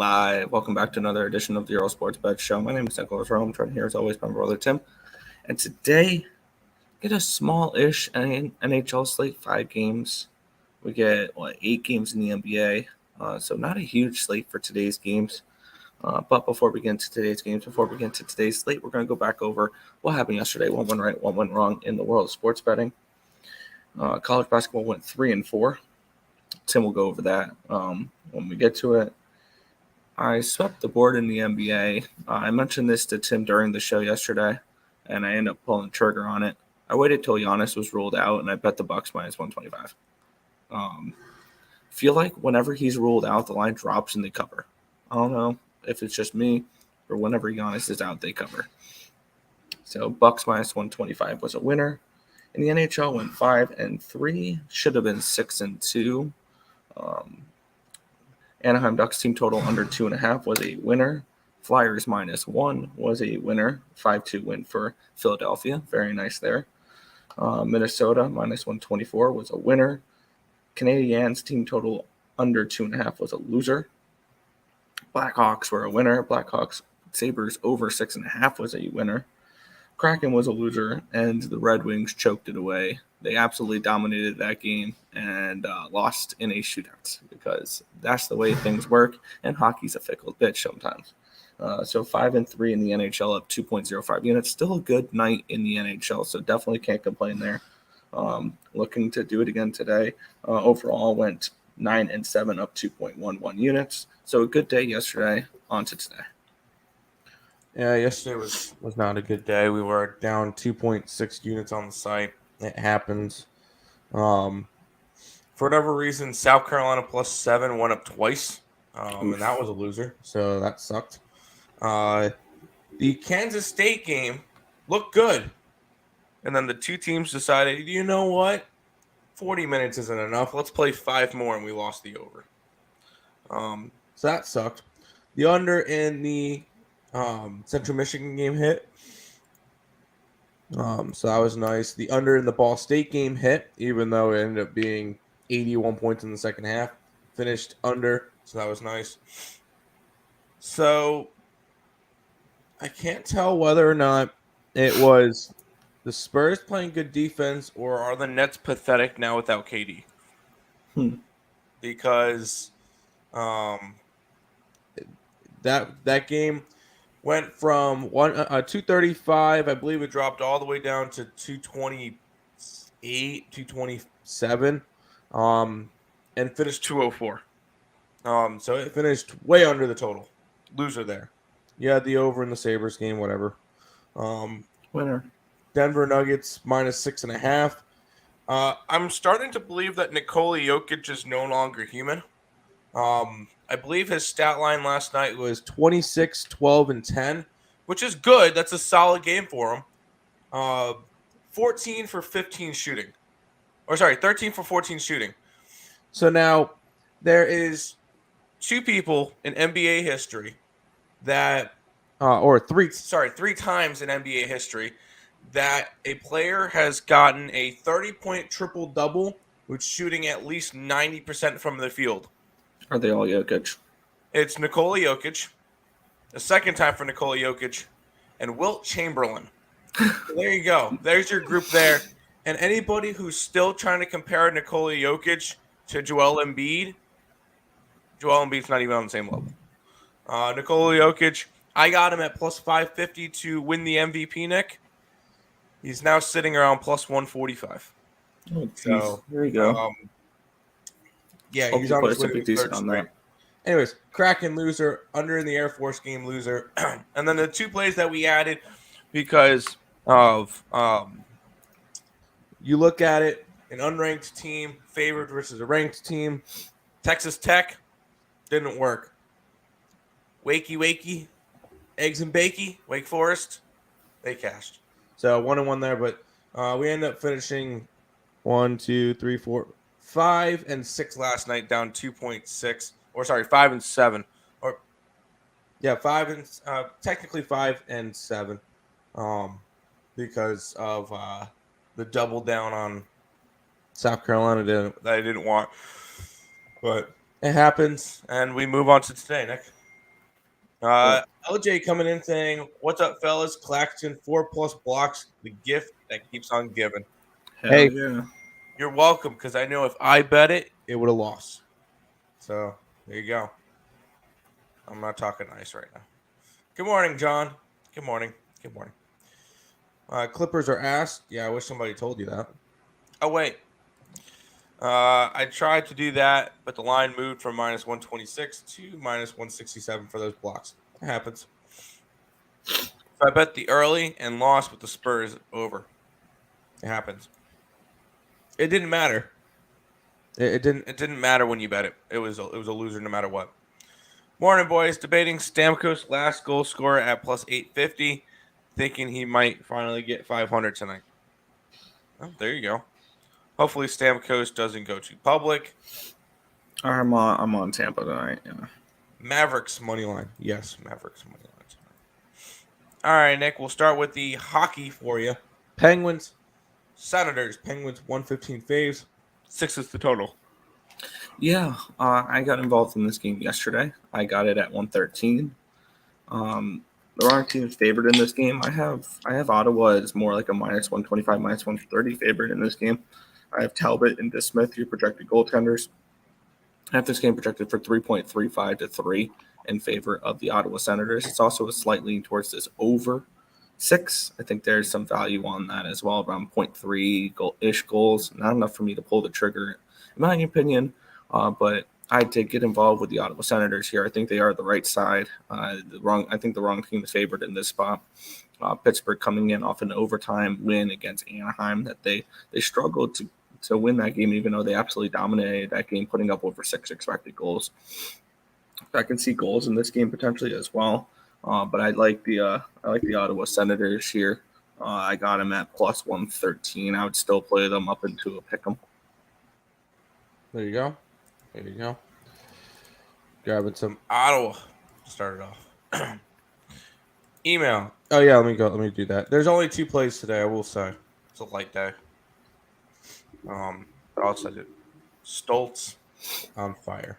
live. Welcome back to another edition of the Earle Sports Bet Show. My name is Nicholas Rome. I'm joined here as always by my brother Tim. And today, get a small-ish NHL slate, 5 games. We get 8 games in the NBA. So not a huge slate for today's games. But before we get into today's games, before we get into today's slate, we're going to go back over what happened yesterday. What went right, what went wrong in the world of sports betting. College basketball went 3-4. Tim will go over that when we get to it. I swept the board in the NBA. I mentioned this to Tim during the show yesterday, and I ended up pulling the trigger on it. I waited till Giannis was ruled out, and I bet the Bucks minus 125. Feel like whenever he's ruled out, the line drops and they cover. I don't know if it's just me, or whenever Giannis is out, they cover. So Bucks minus 125 was a winner. In the NHL, went 5-3. Should have been 6-2. Anaheim Ducks team total under 2.5 was a winner. Flyers minus 1 was a winner. 5-2 win for Philadelphia. Very nice there. Minnesota minus 124 was a winner. Canadiens team total under 2.5 was a loser. Blackhawks were a winner. Blackhawks Sabres over 6.5 was a winner. Kraken was a loser, and the Red Wings choked it away. They absolutely dominated that game and lost in a shootout because that's the way things work, and hockey's a fickle bitch sometimes. So 5-3 in the NHL, up 2.05 units. Still a good night in the NHL, so definitely can't complain there. Looking to do it again today. Overall went 9-7, up 2.11 units. So a good day yesterday, on to today. Yeah, yesterday was not a good day. We were down 2.6 units on the site. It happens. For whatever reason, South Carolina +7 went up twice, and that was a loser, so that sucked. The Kansas State game looked good, and then the two teams decided, you know what? 40 minutes isn't enough. Let's play 5 more, and we lost the over. So that sucked. The under in the Central Michigan game hit. So that was nice. The under in the Ball State game hit, even though it ended up being 81 points in the second half. Finished under, so that was nice. So I can't tell whether or not it was the Spurs playing good defense or are the Nets pathetic now without KD. Because that game went from 235, I believe it dropped all the way down to 228, 227, and finished 204. So it finished way under the total. Loser there. Yeah, the over in the Sabres game, whatever. Winner. Denver Nuggets -6.5. I'm starting to believe that Nikola Jokic is no longer human. I believe his stat line last night was 26, 12, and 10, which is good. That's a solid game for him. 14 for 15 shooting. 13 for 14 shooting. So now there is 2 people in NBA history that, three times in NBA history that a player has gotten a 30-point triple-double with shooting at least 90% from the field. Are they all Jokic? It's Nikola Jokic, the second time for Nikola Jokic, and Wilt Chamberlain. So there you go. There's your group there. And anybody who's still trying to compare Nikola Jokic to Joel Embiid's not even on the same level. Nikola Jokic, I got him at +550 to win the MVP, Nick. He's now sitting around +145. Oh, so there you go. Yeah, Hope he's on his way to to third straight. Anyways, Kraken loser, under in the Air Force game loser. And then the 2 plays that we added because of you look at it, an unranked team favored versus a ranked team. Texas Tech didn't work. Wakey, eggs and bakey, Wake Forest, they cashed. So 1-1 there, but we end up finishing 5 and 6 last night, down 2.6, 5 and 7, technically 5 and 7, because of the double down on South Carolina that I didn't want, but it happens, and we move on to today, Nick. LJ coming in saying, "What's up, fellas? Claxton 4+ blocks, the gift that keeps on giving." Hell Hey, yeah. you're welcome, because I know if I bet it, it would have lost. So there you go. I'm not talking nice right now. Good morning, John. Good morning. Good morning. Clippers are asked. Yeah, I wish somebody told you that. Oh wait, I tried to do that, but the line moved from -126 to -167 for those blocks. It happens. So I bet the early and lost with the Spurs over. It happens. It didn't matter. It didn't matter when you bet it. It was a loser no matter what. Morning, boys. Debating Stamkos' last goal scorer at +850, thinking he might finally get 500 tonight. Oh, there you go. Hopefully Stamkos doesn't go too public. I'm on Tampa tonight. Yeah. Mavericks money line. Yes, Mavericks money line. All right, Nick. We'll start with the hockey for you. Penguins, Senators. Penguins 115 faves. 6 is the total. Yeah, I got involved in this game yesterday. I got it at 113. The wrong team is favored in this game. I have Ottawa as more like a -125, -130 favorite in this game. I have Talbot and DeSmith, your projected goaltenders. I have this game projected for 3.35 to 3 in favor of the Ottawa Senators. It's also a slight lean towards this over 6. I think there's some value on that as well, around 0.3 ish goals. Not enough for me to pull the trigger, in my opinion. But I did get involved with the Ottawa Senators here. I think they are the right side. I think the wrong team is favored in this spot. Pittsburgh coming in off an overtime win against Anaheim that they struggled to win that game, even though they absolutely dominated that game, putting up over 6 expected goals. I can see goals in this game potentially as well. But I like the Ottawa Senators here. I got them at +113. I would still play them up into a pick 'em. There you go. There you go. Grabbing some Ottawa. Started off. Email. Oh yeah, let me go. Let me do that. There's only 2 plays today. I will say it's a light day. But I'll say it. Stoltz on fire.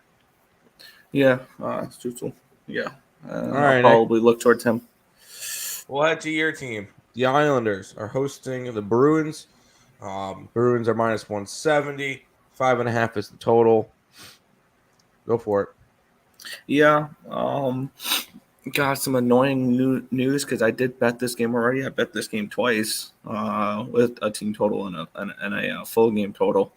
Yeah, it's truthful. Yeah, All right, I'll probably look towards him. We'll head to your team. The Islanders are hosting the Bruins. Bruins are -170. 5.5 is the total. Go for it. Yeah, got some annoying news because I did bet this game already. I bet this game twice with a team total and a full game total.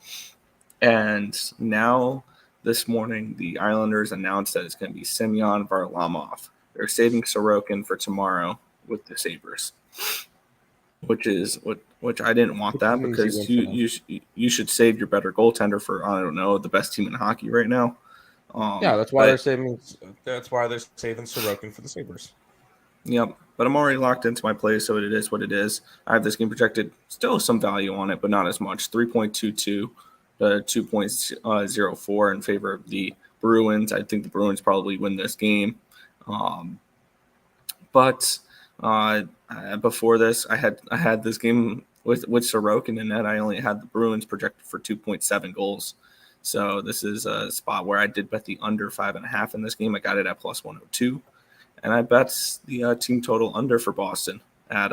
And now this morning, the Islanders announced that it's going to be Semyon Varlamov. They're saving Sorokin for tomorrow with the Sabres, which I didn't want that because you should save your better goaltender for, I don't know, the best team in hockey right now. Yeah, that's why they're saving. That's why they're saving Sorokin for the Sabres. Yep, but I'm already locked into my play, so it is what it is. I have this game projected, still some value on it, but not as much. 3.22 to 2.04 in favor of the Bruins. I think the Bruins probably win this game. But before this, I had this game with Sorokin in net. I only had the Bruins projected for 2.7 goals. So this is a spot where I did bet the under 5.5 in this game. I got it at +102, and I bet the team total under for Boston at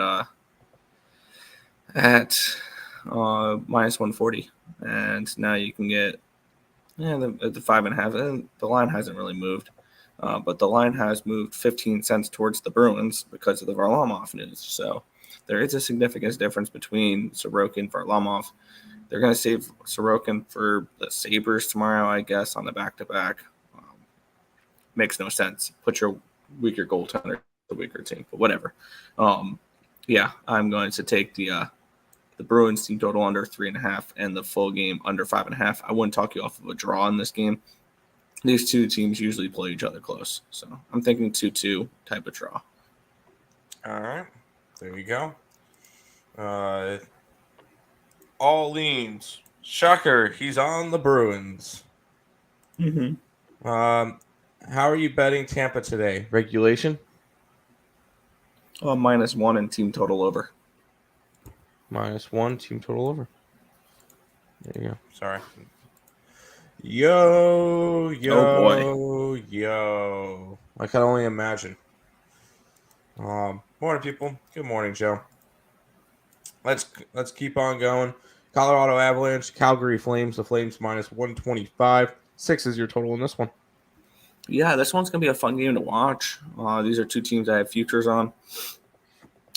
-140. And now you can get the 5.5. And the line hasn't really moved, but the line has moved 15 cents towards the Bruins because of the Varlamov news. So there is a significant difference between Sorokin and Varlamov. They're going to save Sorokin for the Sabres tomorrow, I guess, on the back-to-back. Makes no sense. Put your weaker goaltender the weaker team, but whatever. Yeah, I'm going to take the Bruins team total under 3.5 and the full game under 5.5. I wouldn't talk you off of a draw in this game. These two teams usually play each other close, so I'm thinking 2-2 type of draw. All right, there you go. All leans. Shocker, he's on the Bruins. Mm-hmm. How are you betting Tampa today? Regulation? -1 and team total over. -1, team total over. There you go. Sorry. Yo, Oh boy. yo. I can only imagine. Morning, people. Good morning, Joe. Let's keep on going. Colorado Avalanche, Calgary Flames. The Flames minus 125. 6 is your total in this one. Yeah, this one's gonna be a fun game to watch. These are two teams I have futures on,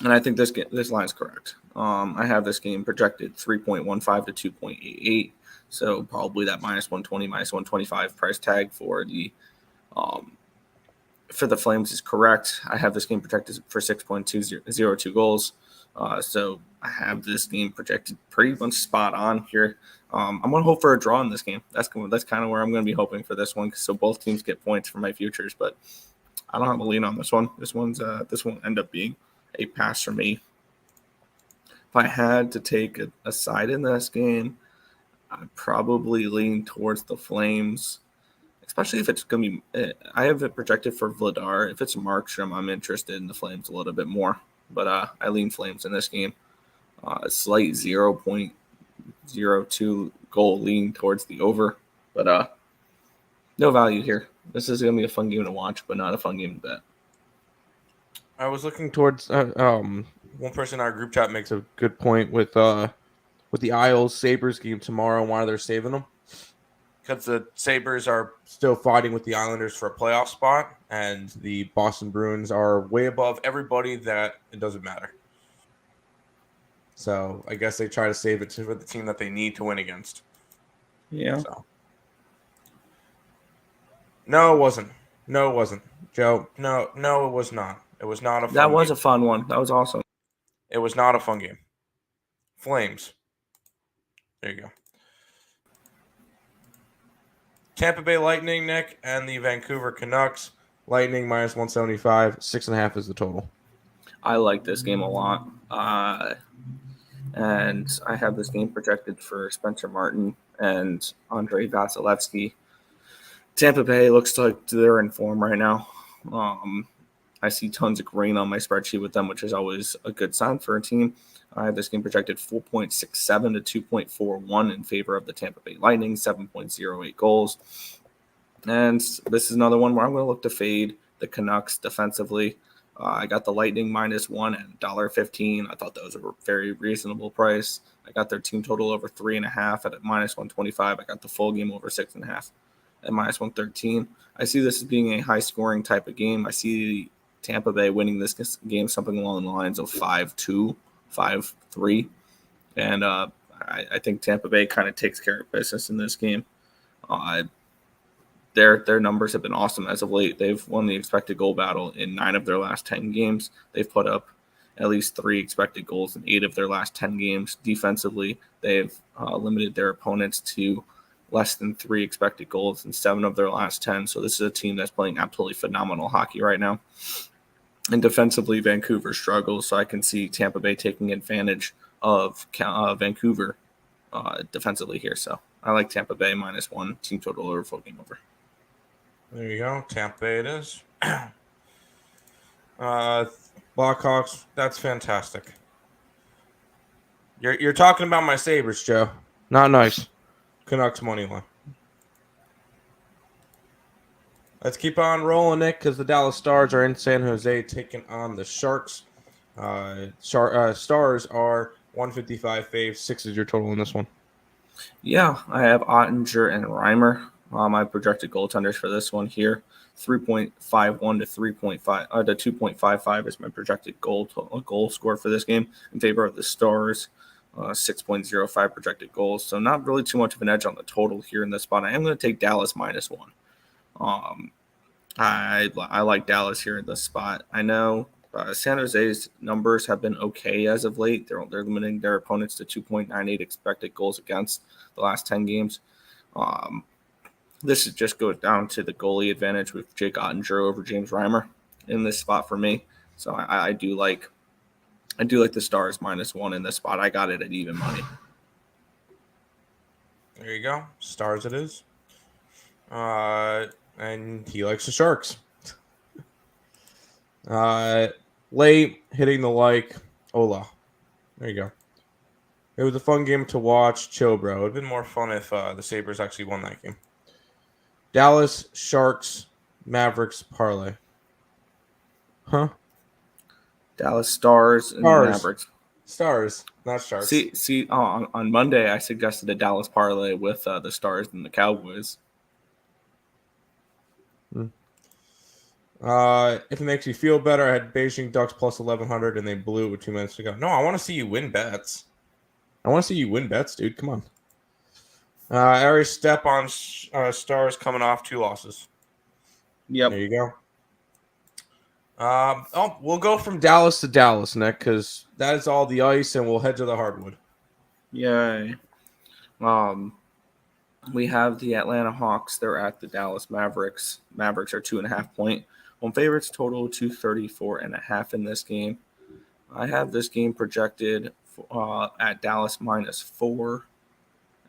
and I think this line's correct. I have this game projected 3.15 to 2.88, so probably that minus 120, minus 125 price tag um, for the Flames is correct. I have this game projected for 6.202 goals. So I have this game projected pretty much spot on here. I'm going to hope for a draw in this game. That's kind of where I'm going to be hoping for this one. So both teams get points for my futures, but I don't have a lean on this one. This won't end up being a pass for me. If I had to take a side in this game, I'd probably lean towards the Flames, especially if it's going to be. I have it projected for Vladar. If it's Markstrom, I'm interested in the Flames a little bit more. But I lean Flames in this game. A slight 0.02 goal lean towards the over. But no value here. This is going to be a fun game to watch, but not a fun game to bet. I was looking towards one person in our group chat makes a good point with the Isles Sabres game tomorrow and why they're saving them. Because the Sabres are still fighting with the Islanders for a playoff spot, and the Boston Bruins are way above everybody that it doesn't matter. So I guess they try to save it for the team that they need to win against. Yeah. So. No, it wasn't. No, it wasn't. Joe, no, it was not. It was not a fun That was game. a fun one. That was awesome. It was not a fun game. Flames. There you go. Tampa Bay Lightning, Nick, and the Vancouver Canucks. Lightning minus 175. 6.5 is the total. I like this game a lot. And I have this game projected for Spencer Martin and Andrei Vasilevsky. Tampa Bay looks like they're in form right now. I see tons of green on my spreadsheet with them, which is always a good sign for a team. I have this game projected 4.67 to 2.41 in favor of the Tampa Bay Lightning, 7.08 goals. And this is another one where I'm going to look to fade the Canucks defensively. I got the Lightning -1 at $1.15. I thought that was a very reasonable price. I got their team total over 3.5 at -125. I got the full game over 6.5 at -113. I see this as being a high-scoring type of game. I see Tampa Bay winning this game something along the lines of 5-2, 5-3. And I think Tampa Bay kind of takes care of business in this game. Their numbers have been awesome as of late. They've won the expected goal battle in 9 of their last 10 games. They've put up at least 3 expected goals in 8 of their last 10 games. Defensively, they've limited their opponents to less than 3 expected goals in 7 of their last 10. So this is a team that's playing absolutely phenomenal hockey right now. And defensively, Vancouver struggles. So I can see Tampa Bay taking advantage of Vancouver defensively here. So I like Tampa Bay -1, team total over, full game over. There you go. Tampa Bay it is. Blackhawks, that's fantastic. You're talking about my Sabres, Joe. Not nice. Canucks money line. Let's keep on rolling, Nick, because the Dallas Stars are in San Jose taking on the Sharks. Stars are 155 faves. 6 is your total in this one. Yeah, I have Ottinger and Reimer. My projected goaltenders for this one here, 3.51 to 3.5 to 2.55 is my projected goal score for this game in favor of the Stars. 6.05 projected goals, so not really too much of an edge on the total here in this spot. I am going to take Dallas -1. I like Dallas here in this spot. I know San Jose's numbers have been okay as of late. They're limiting their opponents to 2.98 expected goals against the last 10 games. This just goes down to the goalie advantage with Jake Ottinger over James Reimer in this spot for me. So I do like the Stars -1 in this spot. I got it at even money. There you go. Stars it is. And he likes the Sharks. Late hitting the like. Ola. There you go. It was a fun game to watch. Chill, bro. It would have been more fun if the Sabres actually won that game. Dallas Sharks Mavericks parlay. Huh? Dallas Stars and Stars. Mavericks. Stars, not Sharks. See. On Monday, I suggested a Dallas parlay with the Stars and the Cowboys. If it makes you feel better, I had Beijing Ducks plus 1100 and they blew it with 2 minutes to go. No, I want to see you win bets. Dude. Come on. Every step on Stars coming off 2 losses. Yep. There you go. We'll go from Dallas to Dallas, Nick, because that is all the ice, and we'll head to the hardwood. Yay. We have the Atlanta Hawks. They're at the Dallas Mavericks. Mavericks are 2.5-point home favorites. Total 234.5 in this game. I have this game projected at Dallas -4,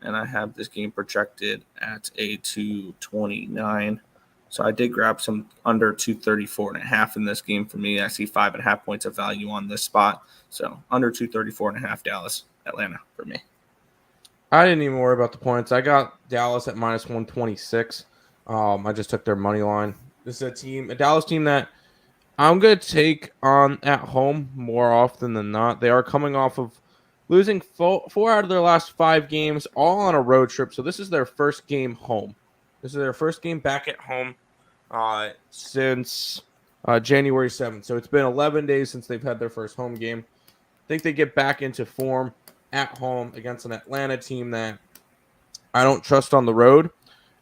and I have this game projected at a 229. So I did grab some under 234.5 in this game for me. I see 5.5 points of value on this spot. So under 234.5 Dallas, Atlanta for me. I didn't even worry about the points. I got Dallas at -126. I just took their money line. This is a Dallas team that I'm going to take on at home more often than not. They are coming off of losing 4 out of their last 5 games, all on a road trip. So this is their first game home. This is their first game back at home since January 7th. So it's been 11 days since they've had their first home game. I think they get back into form at home against an Atlanta team that I don't trust on the road.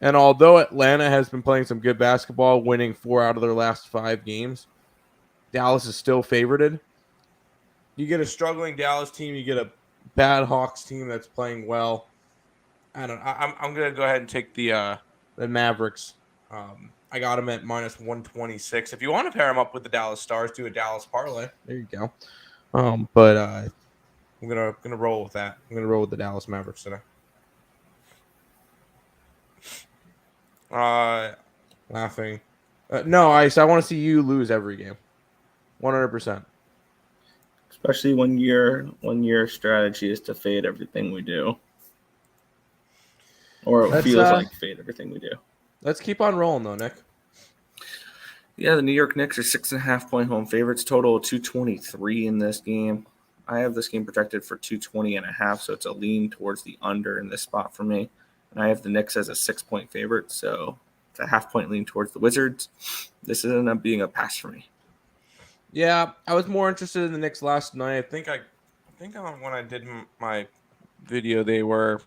And although Atlanta has been playing some good basketball, winning 4 out of their last 5 games, Dallas is still favorited. You get a struggling Dallas team, you get a bad Hawks team that's playing well. I'm going to go ahead and take the Mavericks. I got them at -126. If you want to pair them up with the Dallas Stars, do a Dallas parlay. There you go. But I'm gonna roll with that. I'm gonna roll with the Dallas Mavericks today. Laughing. No, Ice. I want to see you lose every game. 100%. Especially when your strategy is to fade everything we do. Or it feels like fade everything we do. Let's keep on rolling, though, Nick. Yeah, the New York Knicks are 6.5-point home favorites. Total 223 in this game. I have this game projected for 220.5, so it's a lean towards the under in this spot for me. And I have the Knicks as a 6-point favorite, so it's a half-point lean towards the Wizards. This ended up being a pass for me. Yeah, I was more interested in the Knicks last night. I think when I did my video, they were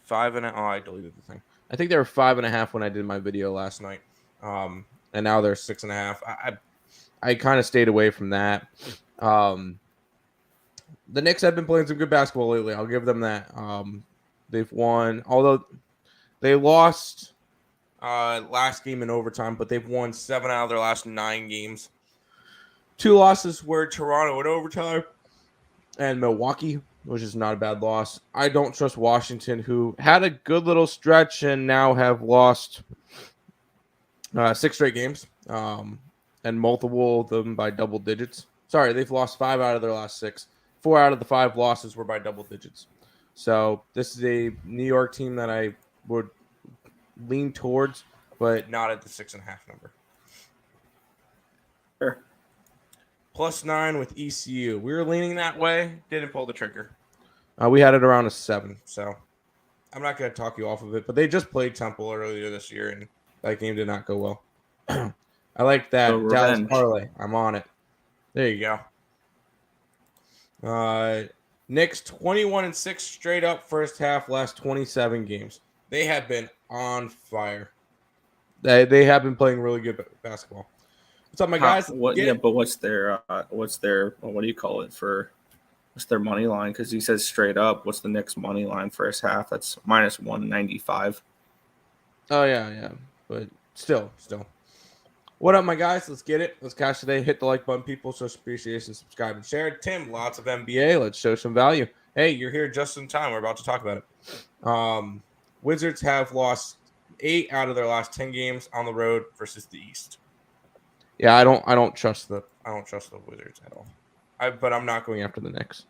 5.5. Oh, I deleted the thing. I think they were 5.5 when I did my video last night. And now they're 6.5. I kind of stayed away from that. The Knicks have been playing some good basketball lately. I'll give them that. They've won, although they lost last game in overtime, but they've won 7 out of their last 9 games. 2 losses were Toronto in overtime and Milwaukee, which is not a bad loss. I don't trust Washington, who had a good little stretch and now have lost 6 straight games, and multiple of them by double digits. Sorry, they've lost 5 out of their last 6. 4 out of the 5 losses were by double digits. So this is a New York team that I would lean towards, but not at the 6.5 number. Sure. +9 with ECU. We were leaning that way. Didn't pull the trigger. We had it around a 7. So I'm not going to talk you off of it. But they just played Temple earlier this year, and that game did not go well. I like that. So Dallas parlay. I'm on it. There you go. Knicks 21-6 straight up first half, last 27 games. They have been on fire. They have been playing really good basketball. What's up, my guys? But what's their what do you call it for? What's their money line? Because he says straight up. What's the Knicks money line first half? That's -195. Oh yeah, but still. What up, my guys? Let's get it. Let's cash today. Hit the like button, people. Show some appreciation, subscribe, and share. Tim, lots of NBA. Let's show some value. Hey, you're here just in time. We're about to talk about it. Wizards have lost 8 out of their last 10 games on the road versus the East. Yeah, I don't trust the Wizards at all. But I'm not going after the Knicks.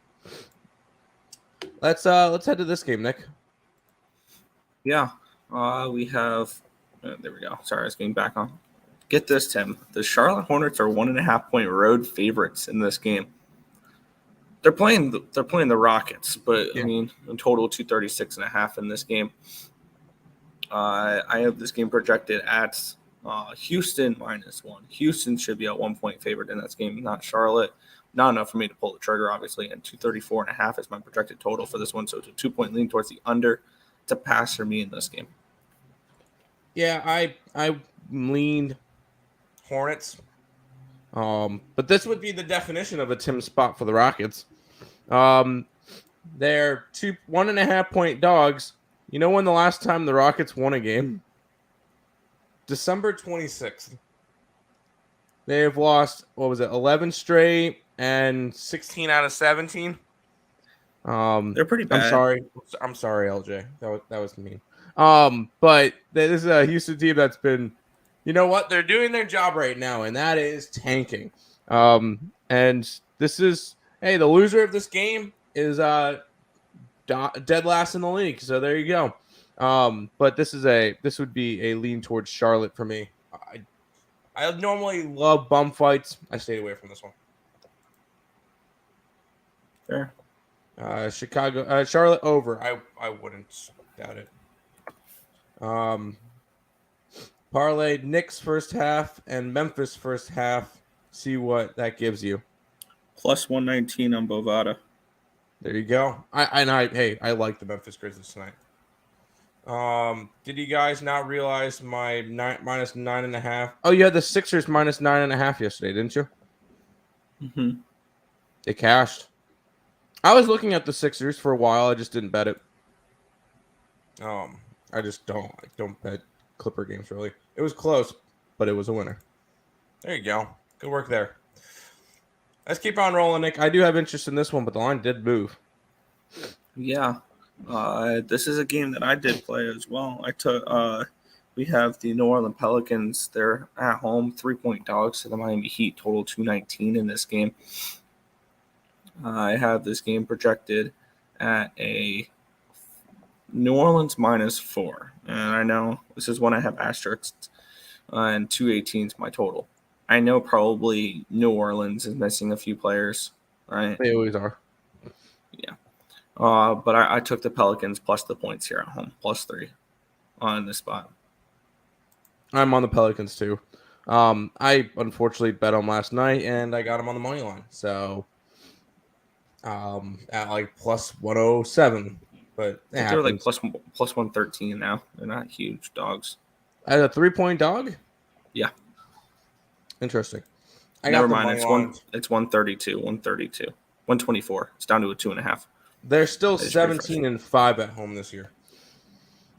Let's head to this game, Nick. Yeah, we have There we go. Sorry, I was getting back on. Get this, Tim. The Charlotte Hornets are 1.5-point road favorites in this game. They're playing the Rockets, but Yeah. I mean, in total 236.5 in this game. I have this game projected at Houston -1. Houston should be a 1-point favorite in this game, not Charlotte. Not enough for me to pull the trigger, obviously. And 234.5 is my projected total for this one. So it's a 2-point lean towards the under. It's a pass for me in this game. Yeah, I leaned Hornets. But this would be the definition of a Tim spot for the Rockets. They're 1.5-point dogs. You know when the last time the Rockets won a game? December 26th. They've lost, 11 straight and 16 out of 17. They're pretty bad. I'm sorry, LJ. That was mean. But this is a Houston team that's been, you know what? They're doing their job right now, and that is tanking. And this is, hey, the loser of this game is dead last in the league. So there you go. But this would be a lean towards Charlotte for me. I normally love bum fights. I stayed away from this one. Fair. Charlotte over. I wouldn't doubt it. Parlay Knicks first half and Memphis first half. See what that gives you. Plus 119 on Bovada. There you go. I like the Memphis Grizzlies tonight. Did you guys not realize my minus 9.5? Oh, you had the Sixers minus 9.5 yesterday, didn't you? Mm-hmm. It cashed. I was looking at the Sixers for a while. I just didn't bet it. I just don't bet Clipper games really. It was close, but it was a winner. There you go. Good work there. Let's keep on rolling, Nick. I do have interest in this one, but the line did move. Yeah. This is a game that I did play as well. We have the New Orleans Pelicans. They're at home, 3-point dogs to the Miami Heat, total 219 in this game. I have this game projected at a New Orleans -4. And I know this is one I have asterisks, and 218 is my total. I know probably New Orleans is missing a few players, right? They always are. Yeah. But I took the Pelicans plus the points here at home, +3 on this spot. I'm on the Pelicans too. I unfortunately bet them last night, and I got them on the money line. So, at like plus 107, but they're like plus 113 now. They're not huge dogs. As a 3-point dog? Yeah. Interesting. Never mind. It's 132, 124. It's down to a 2.5. They're still 17-5 at home this year.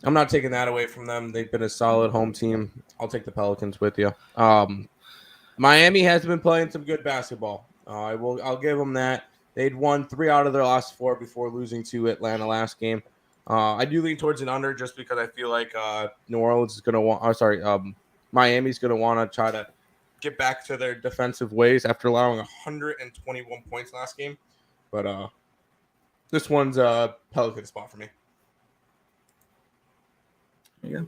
I'm not taking that away from them. They've been a solid home team. I'll take the Pelicans with you. Miami has been playing some good basketball. I'll give them that. They'd won 3 out of their last 4 before losing to Atlanta last game. I do lean towards an under just because I feel like New Orleans is going to want. Miami's going to want to try to get back to their defensive ways after allowing 121 points last game. But this one's a Pelican spot for me. Yeah.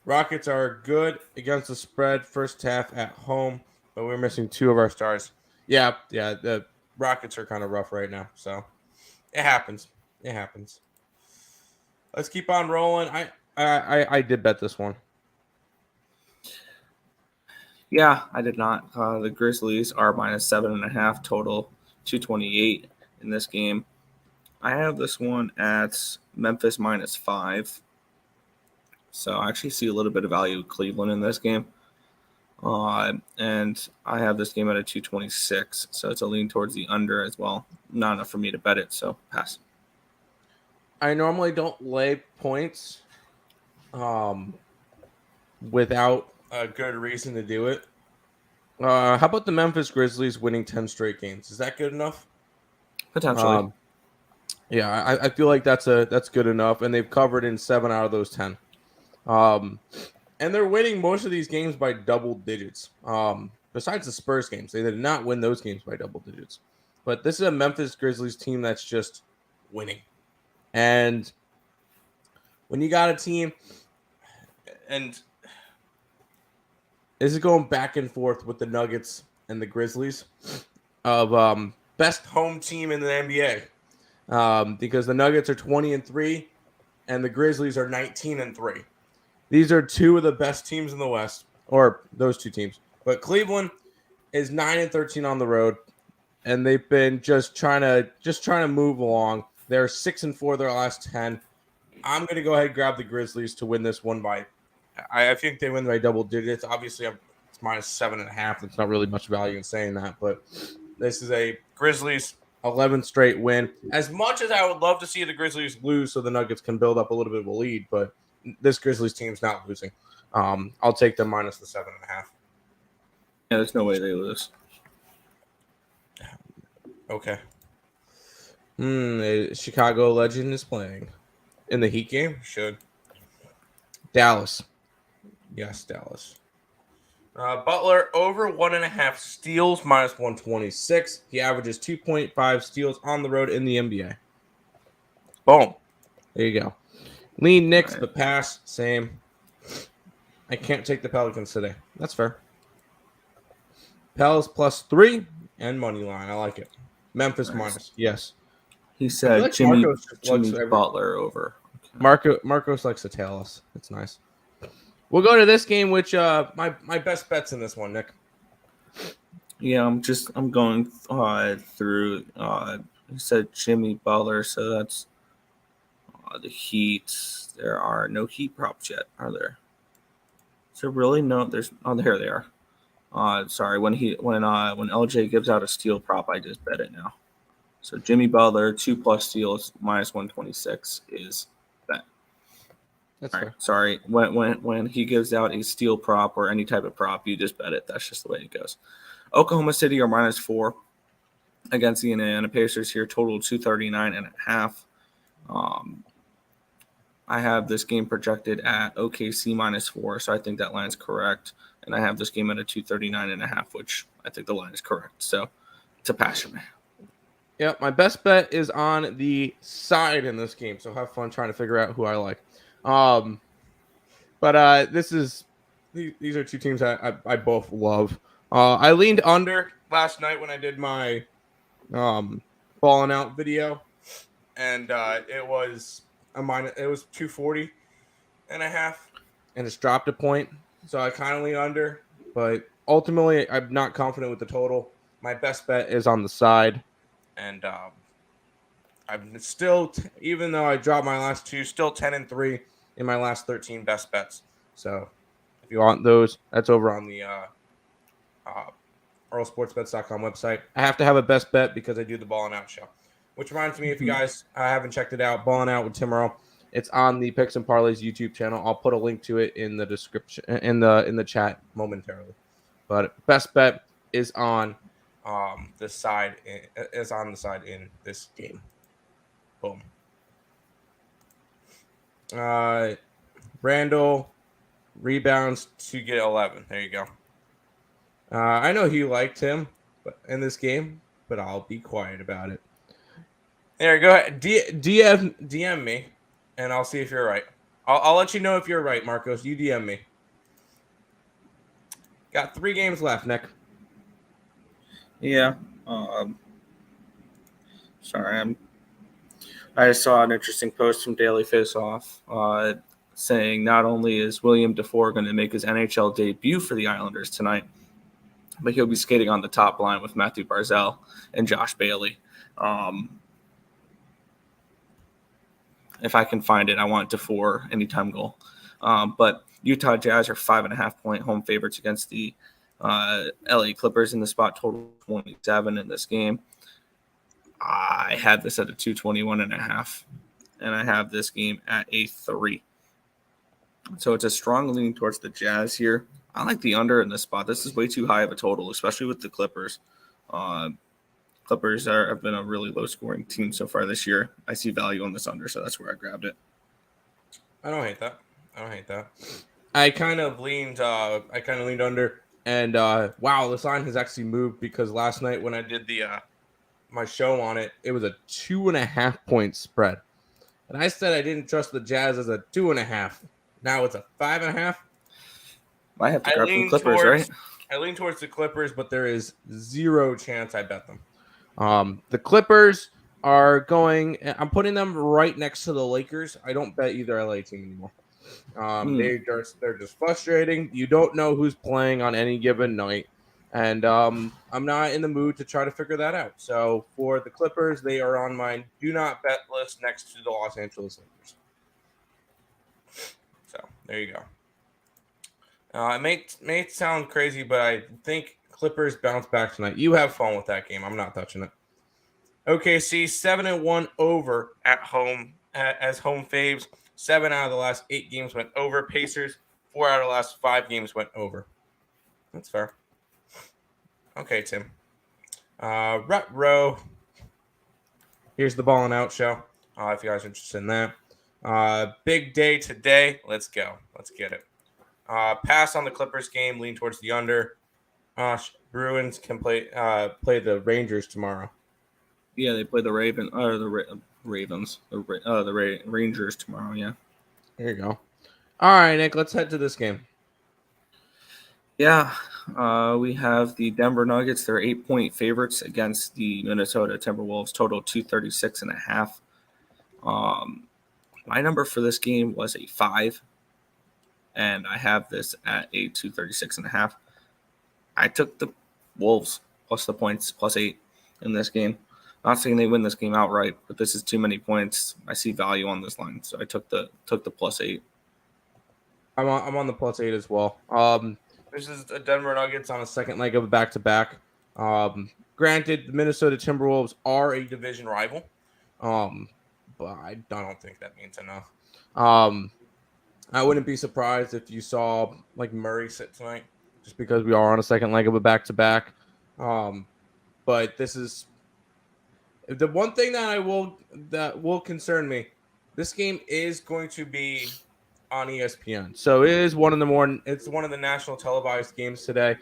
Rockets are good against the spread first half at home, but we're missing 2 of our stars. Yeah. The Rockets are kind of rough right now, so it happens. Let's keep on rolling. I did bet this one. Yeah, I did not. The Grizzlies are -7.5 total, 228 in this game. I have this one at Memphis -5. So I actually see a little bit of value with Cleveland in this game. And I have this game at a 226. So it's a lean towards the under as well. Not enough for me to bet it, so pass. I normally don't lay points without a good reason to do it. How about the Memphis Grizzlies winning 10 straight games? Is that good enough? Potentially. Yeah, I feel like that's good enough, and they've covered in 7 out of those 10. And they're winning most of these games by double digits. Besides the Spurs games, they did not win those games by double digits. But this is a Memphis Grizzlies team that's just winning. And when you got a team, and this is going back and forth with the Nuggets and the Grizzlies of best home team in the NBA, because the Nuggets are 20-3 and the Grizzlies are 19-3. These are two of the best teams in the West, or those two teams. But Cleveland is 9-13 on the road, and they've been just trying to move along. They're 6-4 their last 10. I'm going to go ahead and grab the Grizzlies to win this one by. I think they win by double digits. Obviously, it's -7.5. That's not really much value in saying that, but this is a Grizzlies 11th straight win. As much as I would love to see the Grizzlies lose so the Nuggets can build up a little bit of a lead, but this Grizzlies team's not losing. I'll take them minus the 7.5. Yeah, there's no way they lose. Okay. Chicago legend is playing in the Heat game. Should. Dallas. Yes, Dallas. Butler over 1.5 steals, -126. He averages 2.5 steals on the road in the NBA. Boom. There you go. Lean Knicks, Right. but pass, same. I can't take the Pelicans today. That's fair. Pels +3 and money line. I like it. Memphis Nice. minus. Yes. He said like Jimmy Marcos just likes Butler over. Marcos likes to tail us. It's nice. We'll go to this game, which my best bets in this one, Nick. Yeah, I'm going through. He said Jimmy Butler, so that's the Heat. There are no Heat props yet, are there? Is there really no? There's here they are. Sorry, when LJ gives out a steal prop, I just bet it now. So Jimmy Butler 2+ steals -126 is bet. That's All fair. right, sorry. When he gives out a steal prop or any type of prop, you just bet it. That's just the way it goes. Oklahoma City are -4 against the Indiana Pacers here. Total 239.5. I have this game projected at OKC -4, so I think that line is correct. And I have this game at a 239.5, which I think the line is correct. So it's a passion, man. Yeah, my best bet is on the side in this game, so have fun trying to figure out who I like. But these are two teams I both love. I leaned under last night when I did my Ballin out video, and it was 240.5, and it's dropped a point, so I kind of lean under. But ultimately, I'm not confident with the total. My best bet is on the side. And I'm still, even though I dropped my last two, still 10-3 in my last 13 best bets. So if you want those, that's over on the EarleSportsBets.com website. I have to have a best bet because I do the Ballin' Out show. Which reminds me, if you guys haven't checked it out, Ballin' Out with Tim Earle, it's on the Picks and Parleys YouTube channel. I'll put a link to it in the description, in the chat momentarily. But best bet is on the side is on the side in this game. Boom. Randall rebounds to get 11. There you go. I know you liked him this game, but I'll be quiet about it. There, go ahead. DM me, and I'll see if you're right. I'll let you know if you're right, Marcos. You DM me. Got 3 games left, Nick. Yeah. Sorry, I just saw an interesting post from Daily Faceoff saying not only is William DeFore going to make his NHL debut for the Islanders tonight, but he'll be skating on the top line with Matthew Barzal and Josh Bailey. If I can find it, I want DeFore anytime goal. But Utah Jazz are 5.5-point home favorites against the LA Clippers in the spot total 27 in this game. I had this at a 221.5, and I have this game at a 3. So it's a strong leaning towards the Jazz here. I like the under in this spot. This is way too high of a total, especially with the Clippers. Clippers have been a really low-scoring team so far this year. I see value on this under, so that's where I grabbed it. I don't hate that. I kind of leaned under, and wow, this line has actually moved because last night when I did the my show on it, it was a 2.5-point spread, and I said I didn't trust the Jazz as a 2.5. Now it's a 5.5. Might have to grab some Clippers, right? I lean towards the Clippers, but there is zero chance I bet them. The Clippers are going. I'm putting them right next to the Lakers. I don't bet either LA team anymore. They're just frustrating. You don't know who's playing on any given night, and I'm not in the mood to try to figure that out. So for the Clippers, they are on my do not bet list next to the Los Angeles Lakers. So there you go. It may sound crazy, but I think Clippers bounce back tonight. You have fun with that game. I'm not touching it. OKC 7-1 over at home as home faves. 7 out of the last 8 games went over. Pacers 4 out of the last 5 games went over. That's fair. Okay, Tim. Rut row. Here's the Ballin' Out show. If you guys are interested in that. Big day today. Let's go. Let's get it. Pass on the Clippers game. Lean towards the under. Bruins can play the Rangers tomorrow. Yeah, they play the Ravens. The Rangers tomorrow. Yeah. There you go. All right, Nick. Let's head to this game. Yeah, we have the Denver Nuggets. They're 8-point favorites against the Minnesota Timberwolves. Total 236.5. My number for this game was a 5, and I have this at a 236.5. I took the Wolves plus the points plus 8 in this game. Not saying they win this game outright, but this is too many points. I see value on this line, so I took the plus 8. I'm on the plus 8 as well. This is the Denver Nuggets on a second leg of a back-to-back. Granted, the Minnesota Timberwolves are a division rival, but I don't think that means enough. I wouldn't be surprised if you saw like Murray sit tonight, just because we are on a second leg of a back-to-back. But this is the one thing that will concern me. This game is going to be on ESPN, so it is it's one of the national televised games today.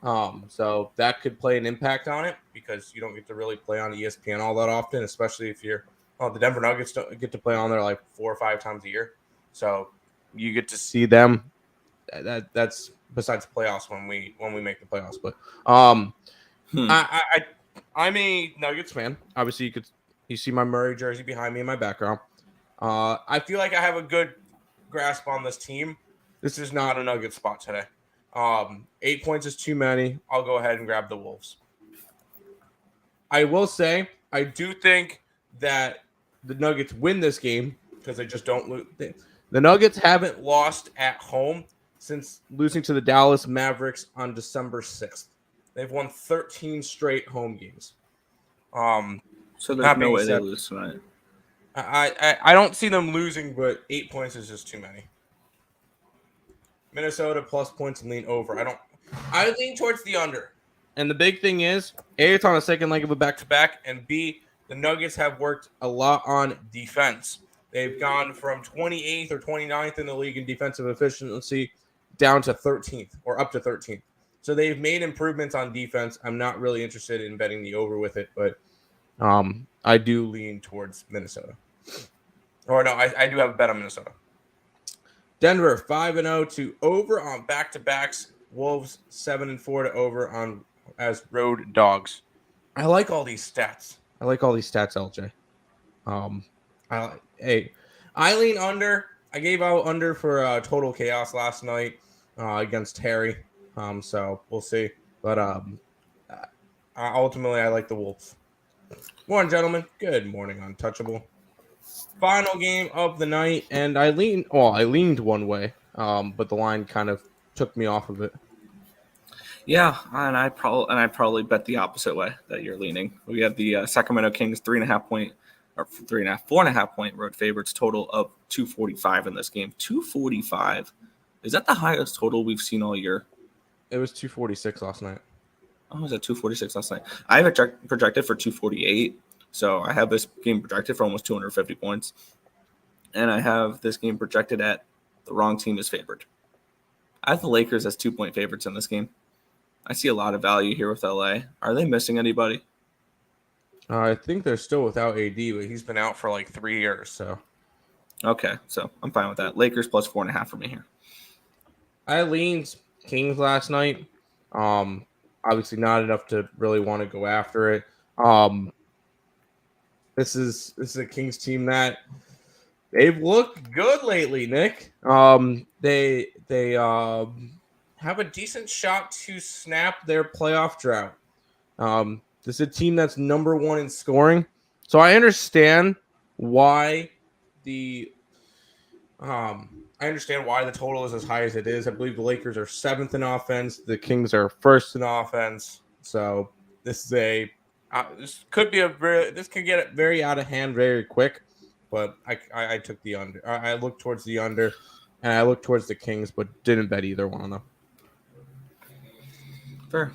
So that could play an impact on it because you don't get to really play on ESPN all that often, especially if you're the Denver Nuggets don't get to play on there like 4 or 5 times a year. So you get to see them. That's besides playoffs when we make the playoffs. But I'm a Nuggets fan. Obviously, you see my Murray jersey behind me in my background. I feel like I have a good grasp on this team. This is not a Nugget spot today. 8 points is too many. I'll go ahead and grab the Wolves. I will say I do think that the Nuggets win this game because they just don't lose. The Nuggets haven't lost at home since losing to the Dallas Mavericks on December 6th. They've won 13 straight home games. So there's no way they lose tonight. I don't see them losing, but 8 points is just too many. Minnesota plus points and lean over. I lean towards the under. And the big thing is, A, it's on a second leg of a back-to-back, and B, the Nuggets have worked a lot on defense. They've gone from 28th or 29th in the league in defensive efficiency down to 13th or up to 13th. So they've made improvements on defense. I'm not really interested in betting the over with it, but I do lean towards Minnesota. Or no, I do have a bet on Minnesota. Denver 5-0 to over on back-to-backs. Wolves 7-4 to over on as road dogs. I like all these stats. LJ. I lean under. I gave out under for total chaos last night against Harry. So we'll see. But ultimately, I like the Wolves. Morning, gentlemen. Good morning, Untouchable. Final game of the night, and I leaned one way, but the line kind of took me off of it. Yeah, and I probably bet the opposite way that you're leaning. We have the Sacramento Kings 4.5 point road favorites, total of 245 in this game. 245, is that the highest total we've seen all year? It was 246 last night. Oh, it was at 246 last night. I have it projected for 248. So I have this game projected for almost 250 points. And I have this game projected at the wrong team is favored. I have the Lakers as 2-point favorites in this game. I see a lot of value here with LA. Are they missing anybody? I think they're still without AD, but he's been out for like 3 years. So Okay, so I'm fine with that. Lakers plus 4.5 for me here. I leaned Kings last night. Obviously not enough to really want to go after it. This is a Kings team that they've looked good lately, Nick. They have a decent shot to snap their playoff drought. This is a team that's number one in scoring, so I understand why the I understand why the total is as high as it is. I believe the Lakers are seventh in offense. The Kings are first in offense. So this is this could get very out of hand very quick. But I took the under. I looked towards the under, and I looked towards the Kings, but didn't bet either one of them. Fair.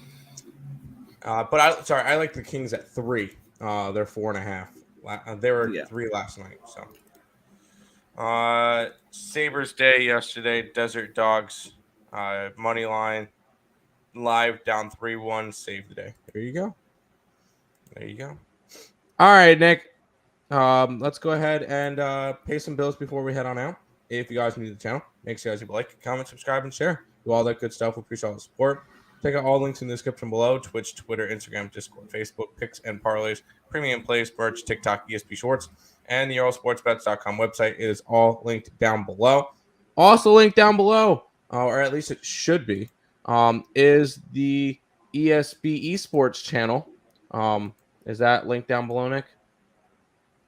But I like the Kings at 3. They're 4.5. They were 3 last night. So. Sabres Day yesterday, Desert Dogs, money line, live down 3-1, save the day. There you go. All right, Nick. Let's go ahead and pay some bills before we head on out. If you guys are new to the channel, make sure you guys like, comment, subscribe, and share. Do all that good stuff. We appreciate all the support. Check out all the links in the description below: Twitch, Twitter, Instagram, Discord, Facebook, Picks and Parleys, Premium Plays, Merch, TikTok, ESP Shorts, and the EarleSportsBets.com website. It is all linked down below. Also linked down below, or at least it should be, is the ESP eSports channel. Is that linked down below, Nick?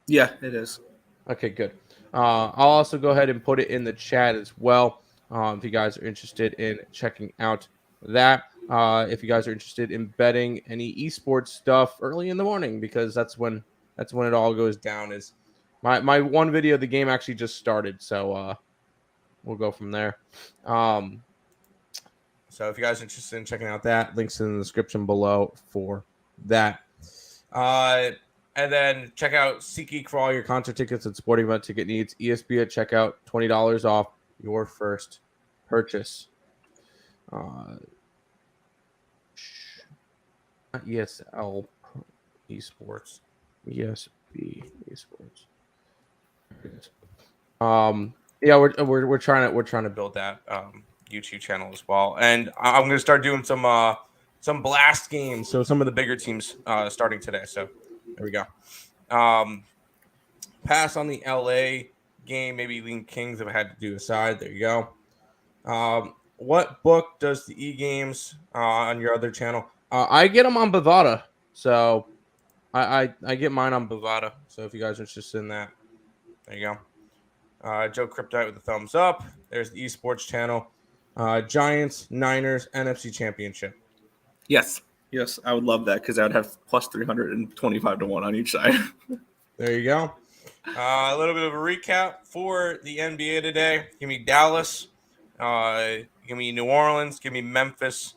Yeah, it is. Okay, good. I'll also go ahead and put it in the chat as well if you guys are interested in checking out that. If you guys are interested in betting any esports stuff early in the morning, because that's when it all goes down. Is my one video of the game actually just started, so we'll go from there. So if you guys are interested in checking out that, links in the description below for that. And then check out SeatGeek for all your concert tickets and sporting event ticket needs. ESP at checkout, $20 off your first purchase. ESL eSports, ESP eSports. Yeah, we're trying to build that YouTube channel as well, and I'm gonna start doing some blast games. So some of the bigger teams starting today. So there we go. Pass on the LA game, maybe lean Kings if I had to do a side. There you go. What book does the e-games on your other channel? I get them on Bovada, so I get mine on Bovada. So if you guys are interested in that, there you go. Joe Kryptonite with a thumbs up. There's the esports channel. Giants, Niners, NFC Championship. Yes, I would love that because I would have plus 325 to 1 on each side. There you go. A little bit of a recap for the NBA today. Give me Dallas. Give me New Orleans. Give me Memphis.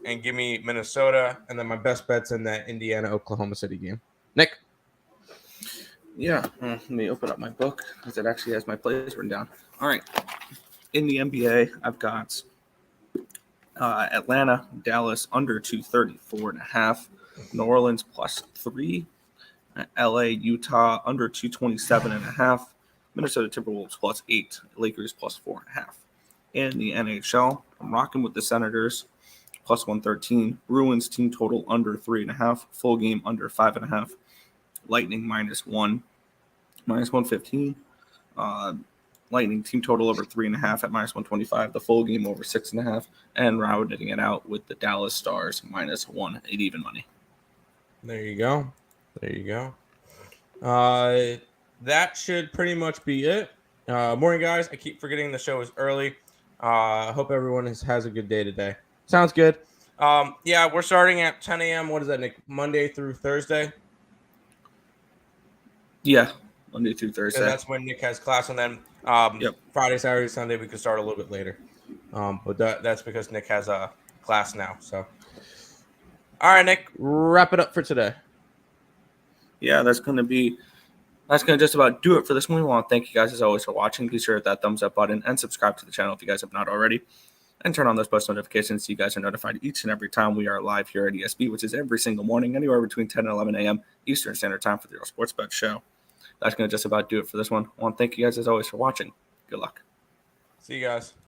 And give me Minnesota. And then my best bet's in that Indiana-Oklahoma City game. Nick? Yeah, let me open up my book because it actually has my plays written down. All right. In the NBA, I've got Atlanta, Dallas under 234.5, New Orleans plus 3, LA, Utah under 227.5, Minnesota Timberwolves plus 8, Lakers plus 4.5. In the NHL, I'm rocking with the Senators plus 113, Bruins team total under 3.5, full game under 5.5, Lightning -1, -115. Lightning team total over 3.5 at -125. The full game over 6.5, and rounding it out with the Dallas Stars -1 at even money. There you go. That should pretty much be it. Morning, guys. I keep forgetting the show is early. Hope everyone has a good day today. Sounds good. Yeah, we're starting at 10 a.m. What is that, Nick? Monday through Thursday? Yeah, Monday through Thursday. And that's when Nick has class, and then Friday, Saturday, Sunday we could start a little bit later. But that's because Nick has a class now. So, all right, Nick, wrap it up for today. Yeah, that's going to just about do it for this one. We want to thank you guys as always for watching. Be sure to hit that thumbs up button and subscribe to the channel if you guys have not already. And turn on those post notifications so you guys are notified each and every time we are live here at ESB, which is every single morning, anywhere between 10 and 11 a.m. Eastern Standard Time for the Earle Sports Bet Show. that's going to just about do it for this one. I want to thank you guys as always for watching. Good luck. See you guys.